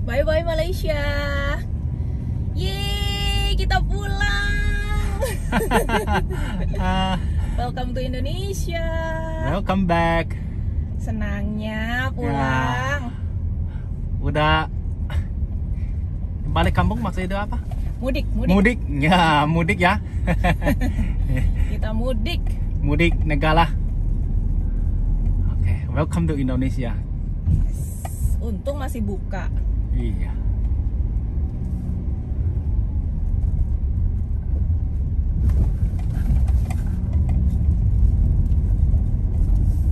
Bye-bye Malaysia. Yeay, kita pulang. Welcome to Indonesia. Welcome back. Senangnya pulang. Udah balik kampung, maksudnya itu apa? Mudik. Mudik ya. Kita mudik. Mudik negara. Oke, welcome to Indonesia. Untung masih buka. Iya.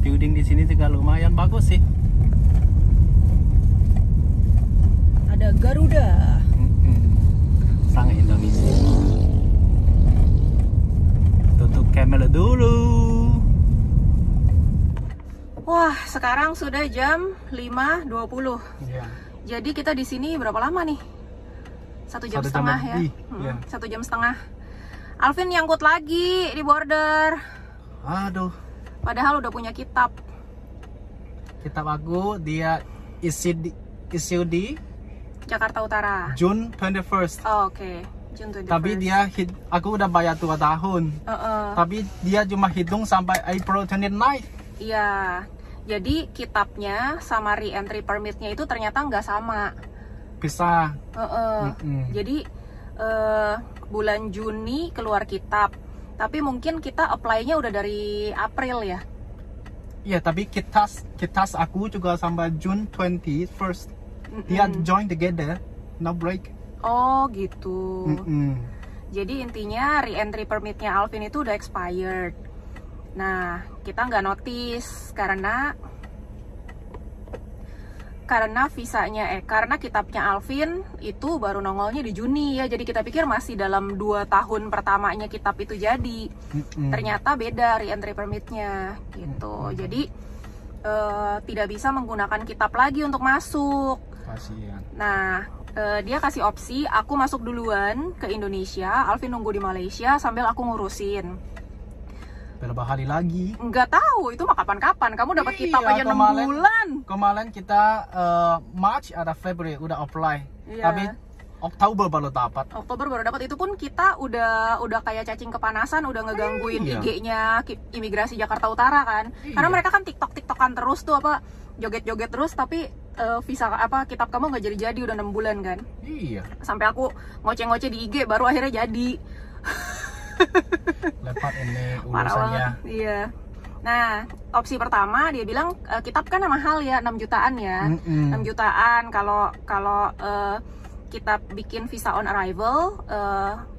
Building di sini juga lumayan bagus sih. Ada Garuda. Sangat Indonesia. Tutup kamera dulu. Wah, sekarang sudah jam 5.20. Iya. Jadi kita di sini berapa lama nih? 1 jam setengah ya. Iya. 1 jam setengah. Alvin nyangkut lagi di border. Aduh. Padahal udah punya kitab. Kitab aku dia issue di Jakarta Utara. June 21st. Oh, oke. June 21st. Tapi aku udah bayar 2 tahun. Tapi dia cuma hitung sampai April 29. Iya. Jadi kitabnya sama re-entry permitnya itu ternyata nggak sama. Bisa. Jadi bulan Juni keluar kitab. Tapi mungkin kita apply-nya udah dari April ya. Iya, tapi kitas aku juga sampai June 21st. Dia join together, no break. Oh gitu. Jadi intinya re-entry permitnya Alvin itu udah expired. Nah, kita nggak notice karena karena kitabnya Alvin itu baru nongolnya di Juni ya. Jadi kita pikir masih dalam 2 tahun pertamanya kitab itu jadi. Ternyata beda re-entry permitnya gitu. Jadi tidak bisa menggunakan kitab lagi untuk masuk. Kasihan. Nah, dia kasih opsi aku masuk duluan ke Indonesia, Alvin nunggu di Malaysia sambil aku ngurusin. Berapa hari lagi? Nggak tahu, itu mah kapan-kapan. Kamu dapat kitab aja 6 bulan. Kemarin kita March ada Februari udah apply. Iya. Tapi Oktober baru dapat. Oktober baru dapat, itu pun kita udah kayak cacing kepanasan, udah ngegangguin IG-nya imigrasi Jakarta Utara kan. Karena mereka kan TikTok-TikTokan terus tuh apa joget-joget terus, tapi visa kitab kamu nggak jadi udah 6 bulan kan. Iya. Sampai aku ngoceh-ngoceh di IG baru akhirnya jadi. Lepas ini Parah urusannya. banget. Iya. Nah, opsi pertama dia bilang kitab kan mahal ya, 6 jutaan ya. 6 jutaan kalau kita bikin visa on arrival,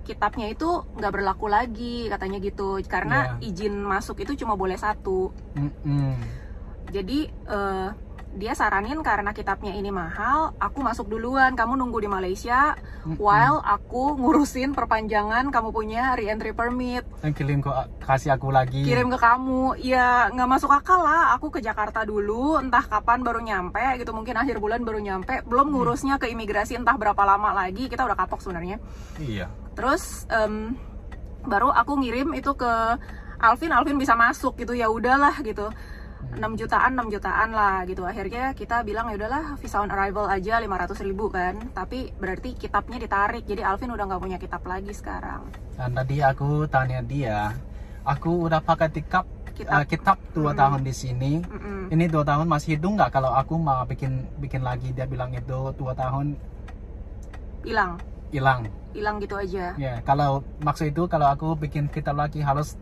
kitabnya itu nggak berlaku lagi katanya gitu. Karena izin masuk itu cuma boleh 1. Jadi dia saranin karena kitabnya ini mahal, aku masuk duluan, kamu nunggu di Malaysia, while aku ngurusin perpanjangan kamu punya re-entry permit. Dan kasih aku lagi. Kirim ke kamu, ya nggak masuk akal lah. Aku ke Jakarta dulu, entah kapan baru nyampe gitu, mungkin akhir bulan baru nyampe, belum ngurusnya ke imigrasi entah berapa lama lagi, kita udah kapok sebenarnya. Iya. Terus baru aku ngirim itu ke Alvin bisa masuk gitu, ya udahlah gitu. 6 jutaan lah gitu. Akhirnya kita bilang ya udahlah visa on arrival aja 500.000 kan. Tapi berarti kitabnya ditarik. Jadi Alvin udah nggak punya kitab lagi sekarang. Dan tadi aku tanya dia, aku udah pakai kitab 2 tahun di sini. Ini 2 tahun masih hitung nggak kalau aku mau bikin lagi? Dia bilang itu 2 tahun hilang gitu aja. Ya, kalau maksud itu kalau aku bikin kitab lagi harus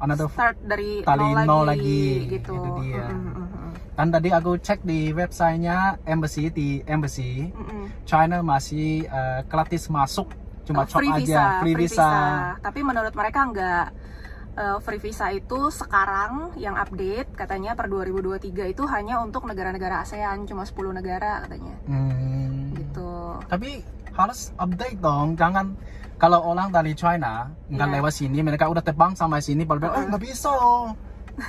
start dari nol lagi gitu. Itu dia. Dan tadi aku cek di websitenya embassy China masih gratis masuk, cuma free visa. Tapi menurut mereka enggak. Free visa itu sekarang yang update katanya per 2023 itu hanya untuk negara-negara ASEAN, cuma 10 negara katanya. Gitu. Tapi harus update dong, jangan kalau orang dari China nggak lewat sini, mereka udah terbang sampai sini, baru bilang, nggak bisa.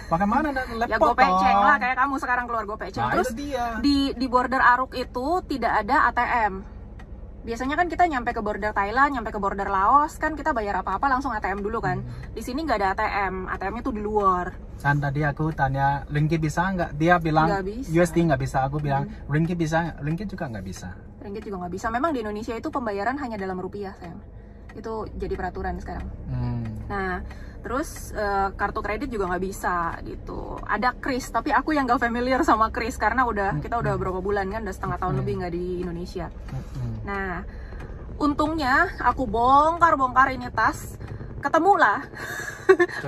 Bagaimana laptop? Ya gopeceng lah, kayak kamu sekarang keluar gopeceng. Nah, terus di border Aruk itu tidak ada ATM. Biasanya kan kita nyampe ke border Thailand, nyampe ke border Laos, kan kita bayar apa-apa langsung ATM dulu kan. Di sini nggak ada ATM, ATM-nya tuh di luar. Dan tadi aku tanya ringgit bisa nggak? Dia bilang USD nggak bisa. Aku bilang ringgit bisa, ringgit juga nggak bisa. Ringgit juga nggak bisa. Memang di Indonesia itu pembayaran hanya dalam rupiah, sayang. Itu jadi peraturan sekarang. Nah, terus kartu kredit juga nggak bisa gitu. Ada kris, tapi aku yang nggak familiar sama kris karena kita udah berapa bulan kan, udah setengah tahun lebih nggak di Indonesia. Nah, untungnya aku bongkar ini tas, ketemulah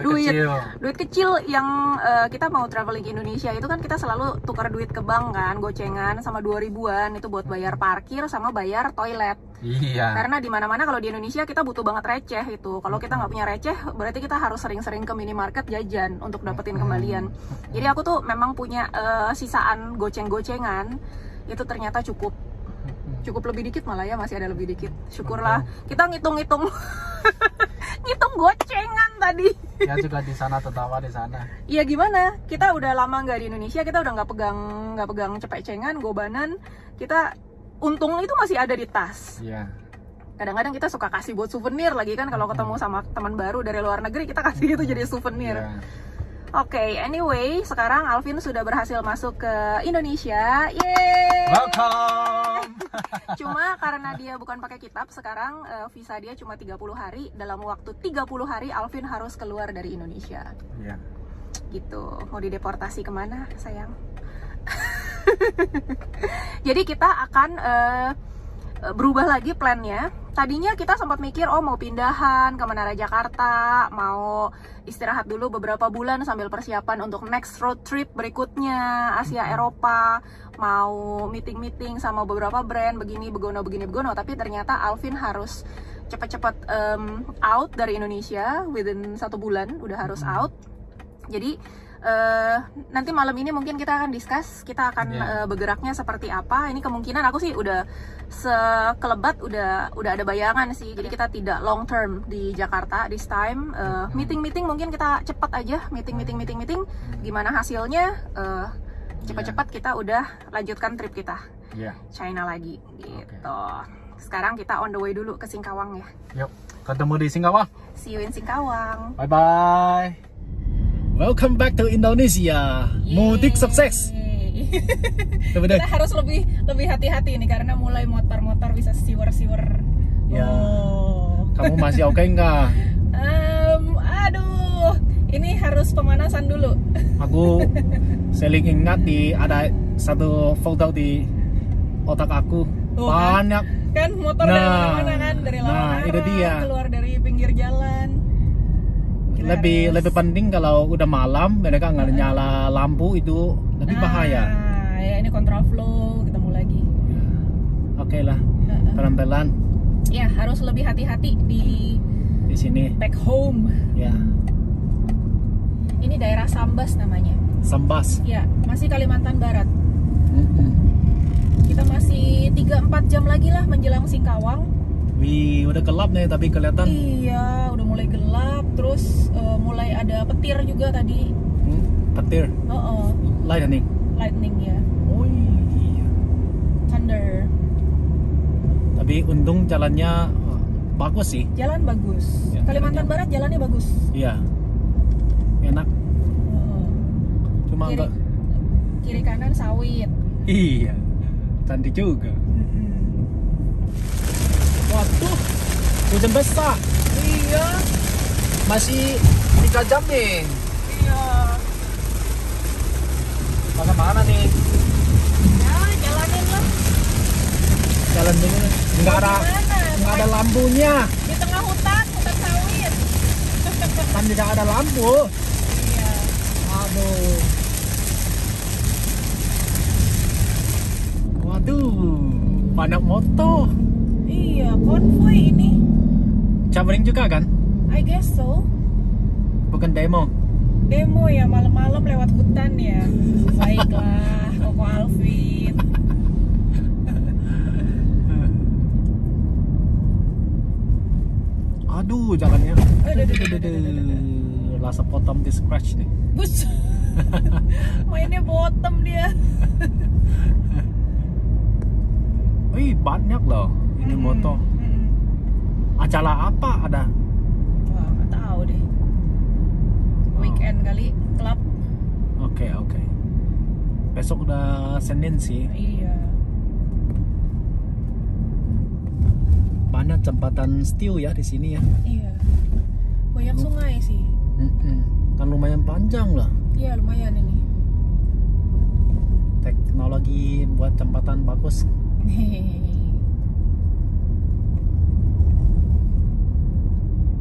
duit kecil yang kita mau traveling ke Indonesia itu kan kita selalu tukar duit ke bank kan, gocengan sama 2000-an itu buat bayar parkir sama bayar toilet. Iya. Karena di mana-mana kalau di Indonesia kita butuh banget receh itu. Kalau kita nggak punya receh, berarti kita harus sering-sering ke minimarket jajan untuk dapetin kembalian. Jadi aku tuh memang punya sisaan goceng-gocengan itu ternyata cukup lebih dikit, malah ya masih ada lebih dikit. Syukurlah. Kita ngitung-ngitung ngitung gocengan tadi. Ya juga di sana, tertawa di sana. Iya, gimana? Kita udah lama nggak di Indonesia, kita udah nggak pegang cepek-cengan, gobanan. Kita untung itu masih ada di tas. Iya. Kadang-kadang kita suka kasih buat souvenir lagi kan, kalau ketemu sama teman baru dari luar negeri kita kasih itu jadi souvenir. Oke, anyway, sekarang Alvin sudah berhasil masuk ke Indonesia. Yeay! Welcome! Cuma karena dia bukan pakai kitab, sekarang visa dia cuma 30 hari. Dalam waktu 30 hari Alvin harus keluar dari Indonesia. Iya. Gitu. Mau dideportasi kemana, sayang? Jadi kita akan berubah lagi plannya. Tadinya kita sempat mikir, mau pindahan ke Menara Jakarta, mau istirahat dulu beberapa bulan sambil persiapan untuk next road trip berikutnya, Asia Eropa, mau meeting-meeting sama beberapa brand, begini begono. Tapi ternyata Alvin harus cepat-cepat out dari Indonesia, within 1 bulan udah harus out. Jadi nanti malam ini mungkin kita akan discuss, kita akan bergeraknya seperti apa. Ini kemungkinan aku sih udah sekelebat udah ada bayangan sih. Jadi kita tidak long term di Jakarta this time. Meeting mungkin kita cepat aja, meeting. Gimana hasilnya? Cepat-cepat kita udah lanjutkan trip kita China lagi gitu. Sekarang kita on the way dulu ke Singkawang ya. Yuk, ketemu di Singkawang. See you in Singkawang. Bye bye. Welcome back to Indonesia. Mudik sukses. Kita harus lebih hati-hati nih karena mulai motor bisa siwer. Ya. Kamu masih oke nggak? Aduh, ini harus pemanasan dulu. Aku sering ingat ada satu foto di otak aku. Banyak kan motor dari mana-mana kan, dari Lawang keluar dari pinggir jalan. Lebih penting kalau udah malam mereka nggak nyala lampu, itu lebih bahaya. Ya ini kontraflow, ketemu lagi. Oke lah, pelan-pelan. Ya harus lebih hati-hati di sini. Back home. Ya. Ini daerah Sambas namanya. Sambas. Ya, masih Kalimantan Barat. Kita masih 3-4 jam lagi lah menjelang Singkawang. Wih, udah gelap nih tapi kelihatan. Iya, udah mulai gelap. Terus mulai ada petir juga tadi. Petir? Lightning ya. Oh iya. Thunder. Tapi untung jalannya bagus sih. Jalan bagus. Ya, Kalimantan Barat jalannya bagus. Iya. Enak. Cuma enggak. Kiri kanan sawit. Iya. Cantik juga. Waduh, hujan besar. Iya. Masih 3 jam nih. Iya. Mana nih? Ya, jalanin lah. Jalan dulu. Nggak ada lampunya. Di tengah hutan sawit. Kan tidak ada lampu. Iya. Aduh. Waduh, banyak motor. Iya, konvoy ini. Traveling juga kan? I guess so. Bukan demo. Demo ya, malam-malam lewat hutan ya. Baiklah, Koko Alvin. Aduh, jalannya. Rasa bottom di scratch nih. Bus. Mainnya bottom dia. Wih, banyak loh ini motor. Acara apa ada? Wah, nggak tahu deh. weekend kali klub. Oke. Besok udah Senin sih. Iya. Banyak jembatan steel ya di sini ya. Iya. Banyak sungai sih. Kan lumayan panjang lah. Iya, lumayan ini. Teknologi buat jembatan bagus.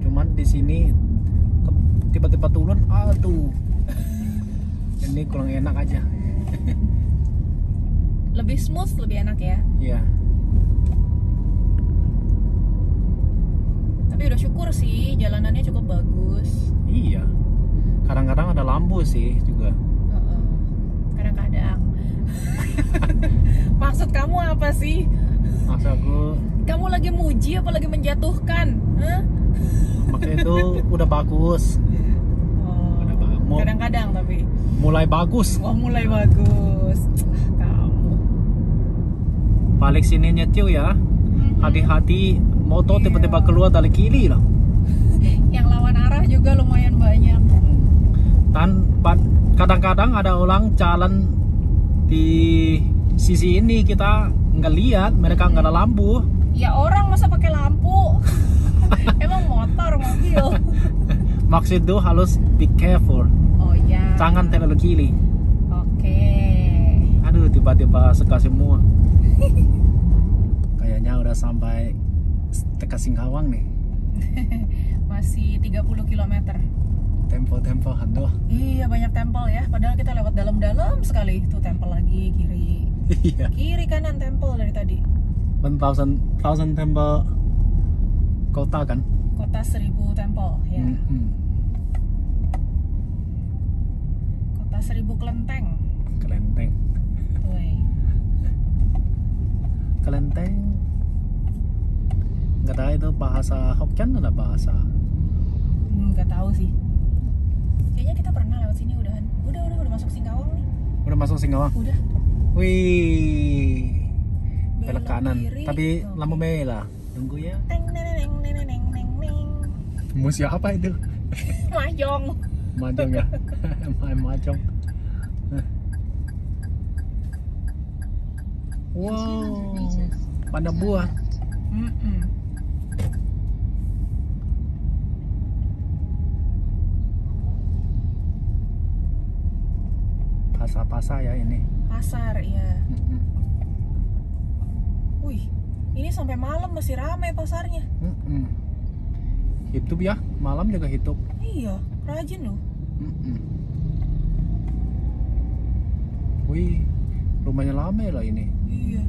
Cuman di sini tiba-tiba turun, aduh. Ini kurang enak aja. Lebih smooth, lebih enak ya. Iya. Tapi udah syukur sih, jalanannya cukup bagus. Iya. Kadang-kadang ada lampu sih juga. Kadang-kadang. Maksud kamu apa sih? Maksud aku, kamu lagi muji apa lagi menjatuhkan? Hah? makanya itu udah bagus. Kadang-kadang tapi mulai bagus. Oh, mulai bagus. Kamu balik sini nyetil ya. Hati-hati, motor tiba-tiba keluar dari kiri lah. Yang lawan arah juga lumayan banyak. Dan kadang-kadang ada orang jalan di sisi ini, kita nggak lihat, mereka nggak ada lampu. Ya orang masa pakai lampu. Emang motor, mobil. Maksud itu harus be careful. Oh ya. Jangan terlalu kiri. Oke. Aduh, tiba-tiba seka semua. Kayaknya udah sampai dekat Singkawang nih. Masih 30 km. Tempo aduh. Iya, banyak tempel ya. Padahal kita lewat dalam-dalam sekali. Tuh tempel lagi kiri. Iya. Kiri kanan tempel dari tadi. 1000 temple kota kan? Kota 1000 tempel ya. Kota 1000 kelenteng. Kelenteng. Nggak tahu itu bahasa Hokkien atau bahasa? Nggak tahu sih. Kayaknya kita pernah lewat sini udahan. Udah masuk Singkawang nih. Udah masuk Singkawang? Udah. Wih. Belok kanan. Kiri. Tapi lampu merah. Tunggu ya. Teng neng neng neng neng neng neng. Musik apa itu? Mahjong. Mahjong ya. Main mahjong. Wow. Pandang buah. Pasar ya ini. Pasar ya. Wih, ini sampai malam masih ramai pasarnya. Hidup ya, malam juga hidup. Iya, rajin loh. Wih, rumahnya lama lah ini. Iya.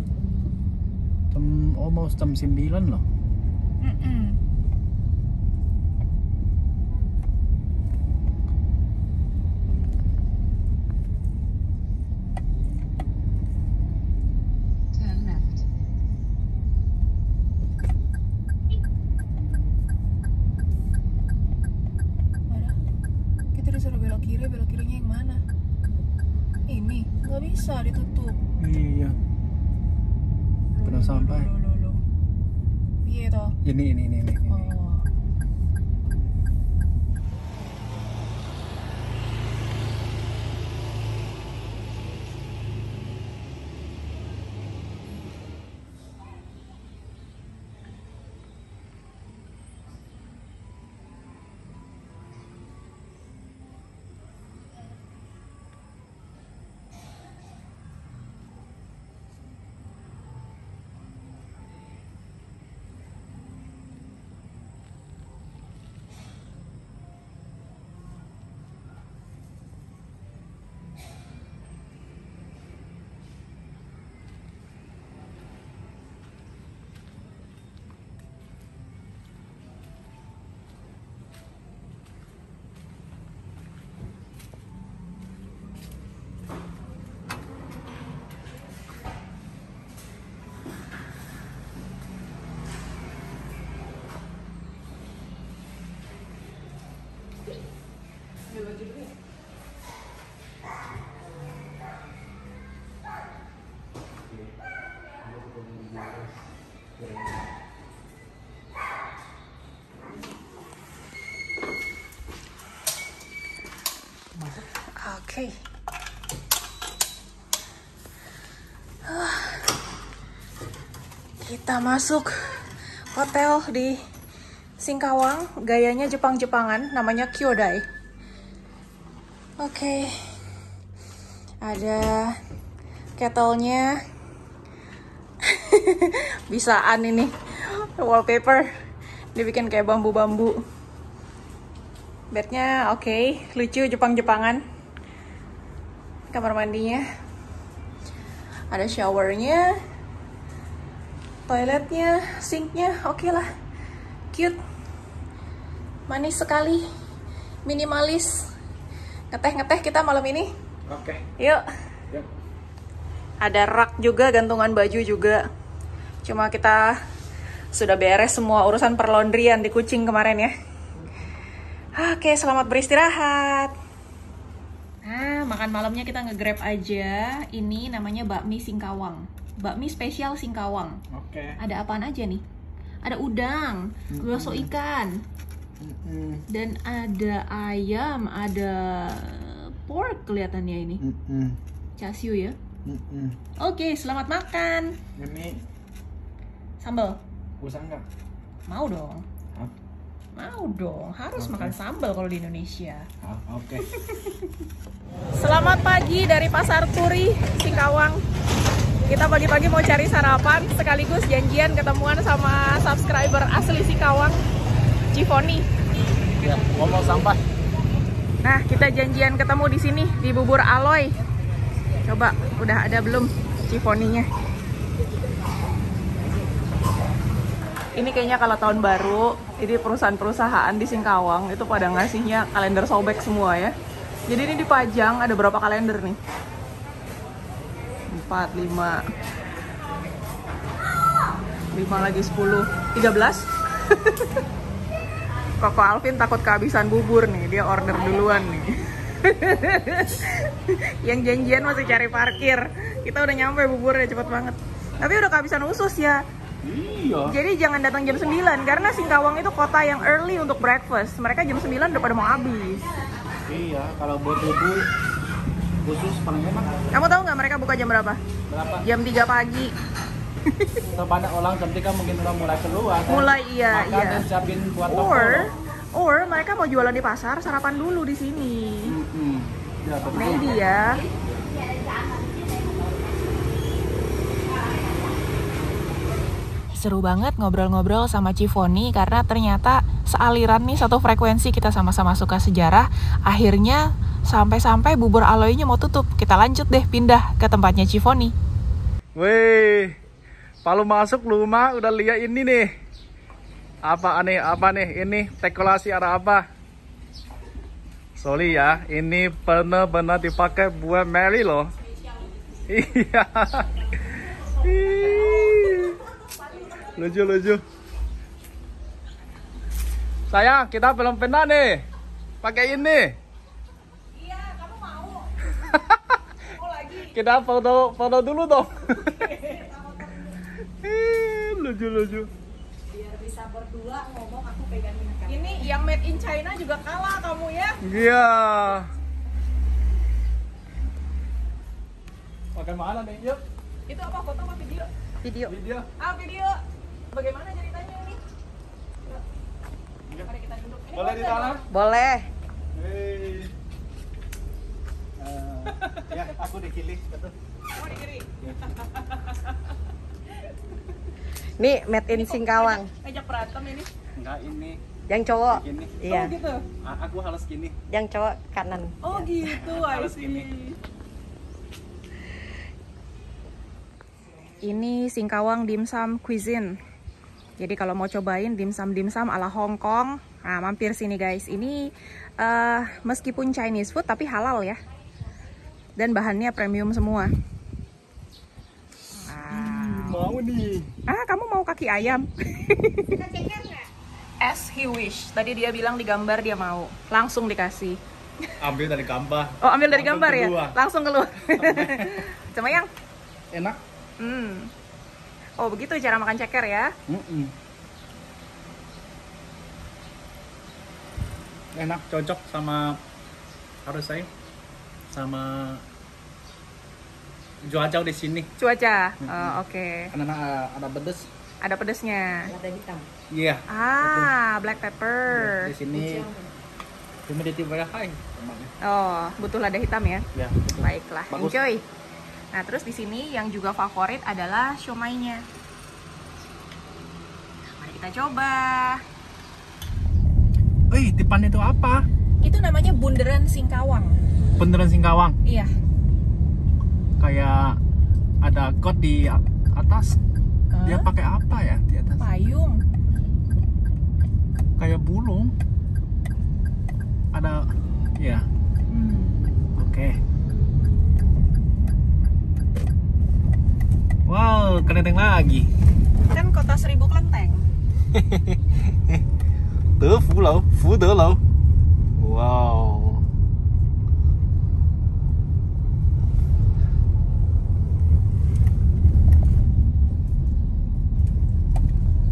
Almost jam 9 loh. Belok kirinya yang mana? Ini nggak bisa ditutup. Iya. Belum sampai. Iya toh. Ini. Oh. Oke. Kita masuk hotel di Singkawang, gayanya Jepang-Jepangan, namanya Kyodai. Oke. Ada kettle-nya. Bisaan ini wallpaper. Dibikin kayak bambu-bambu. Bednya oke, lucu Jepang-Jepangan. Kamar mandinya. Ada showernya. Toiletnya, sinknya, oke lah. Cute. Manis sekali. Minimalis. Ngeteh-ngeteh kita malam ini. Oke. Yuk. Yuk. Ada rak juga, gantungan baju juga. Cuma kita sudah beres semua urusan perlaundryan di Kucing kemarin ya. Oke, selamat beristirahat. Nah, makan malamnya kita nge-grab aja. Ini namanya bakmi Singkawang. Bakmi spesial Singkawang. Oke. Ada apaan aja nih? Ada udang, bakso ikan, dan ada ayam, ada pork kelihatannya ini. Chasiu ya. Oke, selamat makan. Ini Sambal. usah nggak? Mau dong. Hah? Mau dong. Harus makan sambal kalau di Indonesia. Oke. Selamat pagi dari Pasar Turi, Singkawang. Kita pagi-pagi mau cari sarapan, sekaligus janjian ketemuan sama subscriber asli Singkawang, Cifoni. Ya, ngomong sampah. Nah, kita janjian ketemu di sini di Bubur Aloy. Coba, udah ada belum Cifoninya? Ini kayaknya kalau tahun baru, ini perusahaan-perusahaan di Singkawang itu pada ngasihnya kalender sobek semua ya. Jadi ini dipajang, ada berapa kalender nih? 4, 5 lagi 10, 13. Koko Alvin takut kehabisan bubur nih, dia order duluan nih. Yang janjian masih cari parkir. Kita udah nyampe buburnya cepet banget. Tapi udah kehabisan usus ya. Iya. Jadi jangan datang jam 9 karena Singkawang itu kota yang early untuk breakfast. Mereka jam 9 udah pada mau habis. Iya, kalau buat bubur khusus paling enak. Kamu tahu nggak mereka buka jam berapa? Berapa? Jam 3 pagi. Sebanyak orang ketika mungkin udah mulai keluar. Kan? Mulai iya. Dan siapin buat Or mereka mau jualan di pasar, sarapan dulu di sini. Ya, betul. Maybe ya. Seru banget ngobrol-ngobrol sama Cifoni karena ternyata sealiran nih, satu frekuensi, kita sama-sama suka sejarah. Akhirnya sampai-sampai Bubur Aloynya mau tutup. Kita lanjut deh pindah ke tempatnya Cifoni. Wih, kalau masuk rumah udah lihat ini nih. Apa nih? Ini dekorasi ada apa? Sorry ya, ini benar-benar dipakai buat Mary loh. Iya. Lucu. Sayang, kita belum pernah nih pakai ini. Iya, kamu mau? Mau lagi? Kita foto dulu dong. Lucu. Biar bisa berdua ngomong, aku pegangin. Ini yang made in China juga kalah kamu ya? Iya. Bagaimana nih? Yuk. Itu apa, foto apa video? Video. Video. Bagaimana ceritanya ini? Mari kita duduk. Ini Boleh di sana? Boleh. Hei. Ya, aku di kiri, betul. Oh, di kiri. Nih made in Singkawang. Ajak berantem ini. Enggak, ini. Yang cowok. Gini. Iya. Oh gitu. Aku harus gini. Yang cowok kanan. Oh gitu, I Harus see. gini. Ini Singkawang Dimsum Cuisine. Jadi kalau mau cobain dimsum ala Hong Kong, nah mampir sini guys. Ini meskipun Chinese food tapi halal ya. Dan bahannya premium semua. Mau nih. Kamu mau kaki ayam? As he wish. Tadi dia bilang di gambar dia mau. Langsung dikasih. Ambil dari gambar. Oh, ambil dari Langsung gambar ya? keluar. Langsung keluar. Cuma yang Enak. Oh, begitu cara makan ceker ya? Enak, cocok sama harus saya. sama cuaca di sini. Cuaca. Oke. Karena ada pedas. Ada pedesnya. Lada hitam. Iya. Black pepper. Di sini humidity very high. Oh, butuh lada hitam ya? Ya. Baiklah, Bagus. enjoy. Nah, terus di sini yang juga favorit adalah siomay-nya. Mari kita coba. Depan itu apa? Itu namanya bunderan Singkawang. Beneran Singkawang. Iya. Kayak ada got di atas. Dia pakai apa ya di atas? Payung. Kayak bulung. Ada, ya. Oke. Wow, kelenteng lagi. Kan kota 1000 kelenteng. Defu Lau, Fu De Lau. Wow.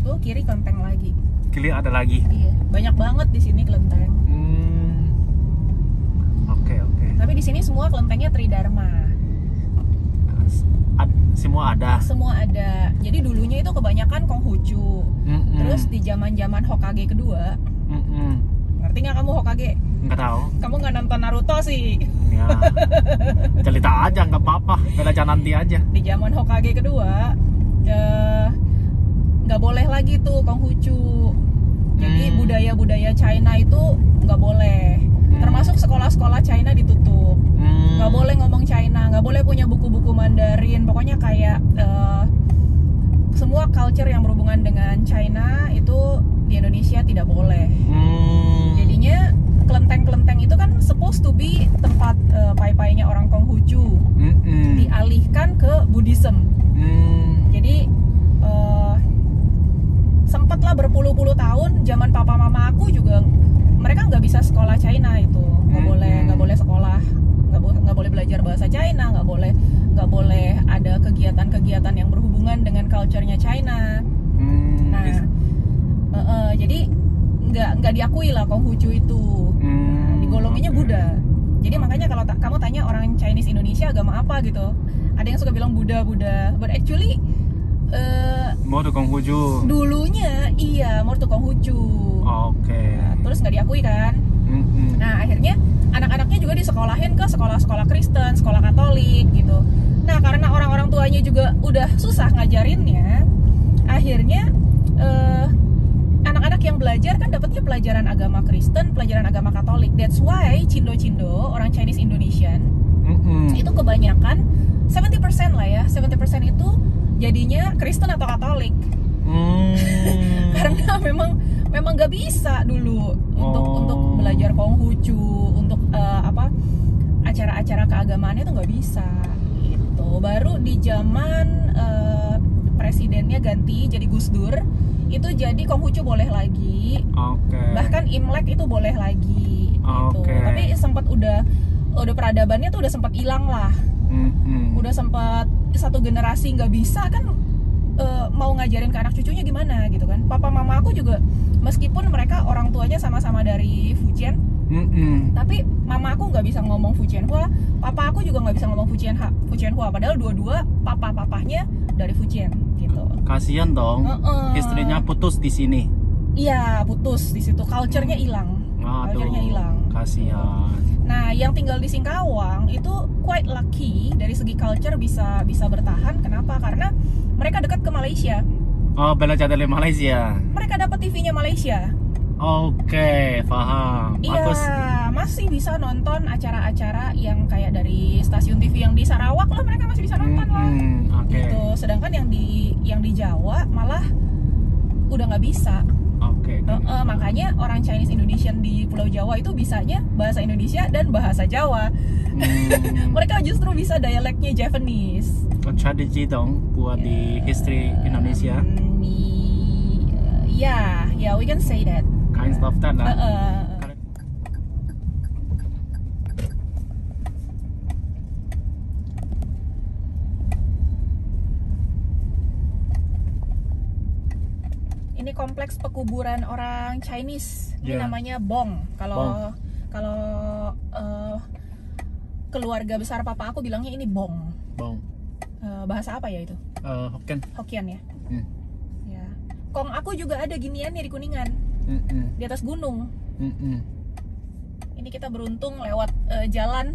Tuh kiri kelenteng lagi. Kiri ada lagi. Iya, banyak banget di sini kelenteng. Oke. Tapi di sini semua kelentengnya Tridharma. Semua ada. Semua ada. Jadi dulunya itu kebanyakan Konghucu. Terus di zaman-zaman Hokage kedua. Ngerti nggak kamu Hokage? Nggak tahu. Kamu nggak nonton Naruto sih. Ya. Cerita aja nggak apa-apa. Belajar nanti aja. Di zaman Hokage kedua nggak boleh lagi tuh Konghucu. Jadi budaya-budaya China itu nggak boleh. Termasuk sekolah-sekolah China ditutup. Nggak boleh ngomong China, nggak boleh punya buku-buku Mandarin. Pokoknya kayak semua culture yang berhubungan dengan China itu di Indonesia tidak boleh. Jadinya kelenteng-kelenteng itu kan supposed to be tempat pai-painya orang Konghucu. Dialihkan ke Buddhism. Jadi sempatlah berpuluh-puluh tahun zaman papa mama aku juga mereka nggak bisa sekolah China itu, nggak boleh sekolah, nggak boleh belajar bahasa China, nggak boleh ada kegiatan-kegiatan yang berhubungan dengan culture-nya China. Jadi nggak diakui lah Konghucu itu. Digolonginnya Buddha. Jadi makanya kalau kamu tanya orang Chinese Indonesia agama apa gitu, ada yang suka bilang Buddha, but actually mau tuh Konghucu. Dulunya iya mau tuh Konghucu. Oke. Nah, terus nggak diakui kan. Nah akhirnya anak-anaknya juga disekolahin ke sekolah-sekolah Kristen, sekolah Katolik gitu. Nah karena orang-orang tuanya juga udah susah ngajarinnya, akhirnya anak-anak yang belajar kan dapatnya pelajaran agama Kristen, pelajaran agama Katolik. That's why Cindo-Cindo, orang Chinese Indonesian, itu kebanyakan 70% lah ya, 70% itu jadinya Kristen atau Katolik. Karena memang nggak bisa dulu untuk belajar Konghucu, untuk acara-acara keagamaannya tuh nggak bisa. Gitu. Baru di zaman presidennya ganti jadi Gus Dur, itu jadi Konghucu boleh lagi. Bahkan Imlek itu boleh lagi. Gitu. Tapi sempat udah peradabannya tuh udah sempat hilang lah. Udah sempat satu generasi nggak bisa kan, mau ngajarin ke anak cucunya gimana gitu kan. Papa mama aku juga meskipun mereka orang tuanya sama-sama dari Fujian, tapi mama aku nggak bisa ngomong Fujianhua, papa aku juga nggak bisa ngomong Fujianhua, padahal dua-dua papahnya dari Fujian gitu. Kasian dong. Istrinya putus di sini. Iya, putus di situ, culture-nya hilang. Culture-nya hilang. Kasihan. Nah, yang tinggal di Singkawang itu quite lucky dari segi culture bisa bertahan. Kenapa? Karena mereka dekat ke Malaysia. Oh, belajar dari Malaysia. Mereka dapat TV-nya Malaysia. Oke, paham. Iya, masih bisa nonton acara-acara yang kayak dari stasiun TV yang di Sarawak lah, mereka masih bisa nonton lah. Gitu. Sedangkan yang di Jawa malah udah nggak bisa. Makanya orang Chinese Indonesian di Pulau Jawa itu bisanya bahasa Indonesia dan bahasa Jawa. Mereka justru bisa dialeknya Japanese. Tradisi dong buat di history Indonesia. Yeah, we can say that. Kind of that lah. Ini kompleks pekuburan orang Chinese. Ini namanya Bong. Kalau keluarga besar papa aku bilangnya ini bong. Bong. Bahasa apa ya itu? Hokkien. Hokkien ya. Ya. Kong aku juga ada ginian nih di Kuningan. Di atas gunung. Ini kita beruntung lewat jalan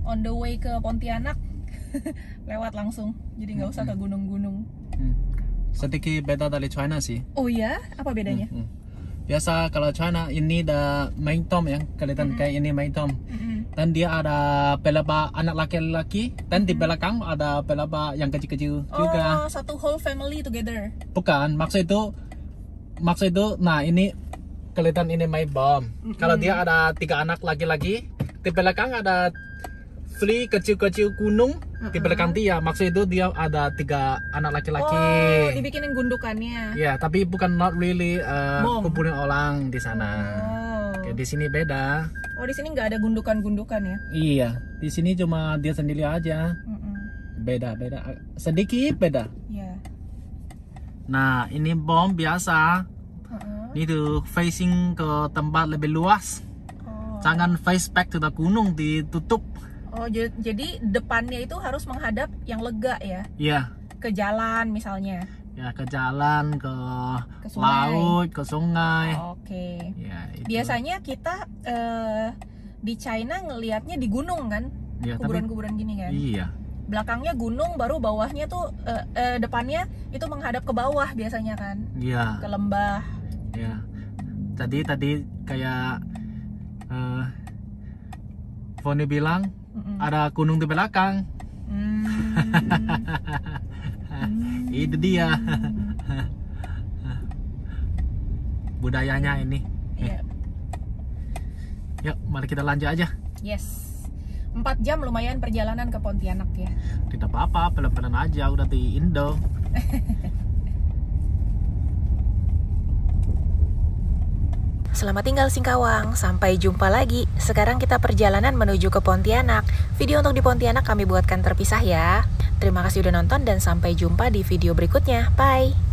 on the way ke Pontianak. Lewat langsung, jadi nggak usah ke gunung-gunung. Sedikit beda dari China sih. Oh iya, apa bedanya? Biasa kalau China ini ada main tom ya, kelihatan kayak ini main tom. Dan dia ada beberapa anak laki-laki, dan di belakang ada beberapa yang kecil-kecil juga. Oh, satu whole family together. Bukan, maksud itu, nah ini kelihatan ini main bom. Kalau dia ada 3 anak laki-laki, di belakang ada 3 kecil-kecil gunung. Di belakang dia, maksud itu dia ada 3 anak laki-laki. Oh, dibikinin gundukannya. Ya, tapi bukan not really kumpulin orang di sana. Kayak di sini beda. Oh, di sini nggak ada gundukan-gundukan ya? Iya, di sini cuma dia sendiri aja. Beda, sedikit beda. Iya. Nah, ini bom biasa. Ini tuh facing ke tempat lebih luas. Jangan face back to the gunung, ditutup. Oh, jadi depannya itu harus menghadap yang lega ya? Iya. Ke jalan misalnya? Ya, ke jalan, ke laut, ke sungai. Oke. Ya, itu. Biasanya kita di China ngelihatnya di gunung kan? Ya, kuburan-kuburan gini kan? Iya. Belakangnya gunung, baru bawahnya tuh depannya itu menghadap ke bawah biasanya kan? Iya. Ke lembah. Ya. Tadi kayak Foni bilang ada gunung di belakang. Itu dia. Budayanya ini. Iya. Yuk, mari kita lanjut aja. Yes. 4 jam lumayan perjalanan ke Pontianak ya. Tidak apa-apa, pelan-pelan aja, udah di Indo. Selamat tinggal Singkawang, sampai jumpa lagi. Sekarang kita perjalanan menuju ke Pontianak. Video untuk di Pontianak kami buatkan terpisah ya. Terima kasih udah nonton dan sampai jumpa di video berikutnya. Bye!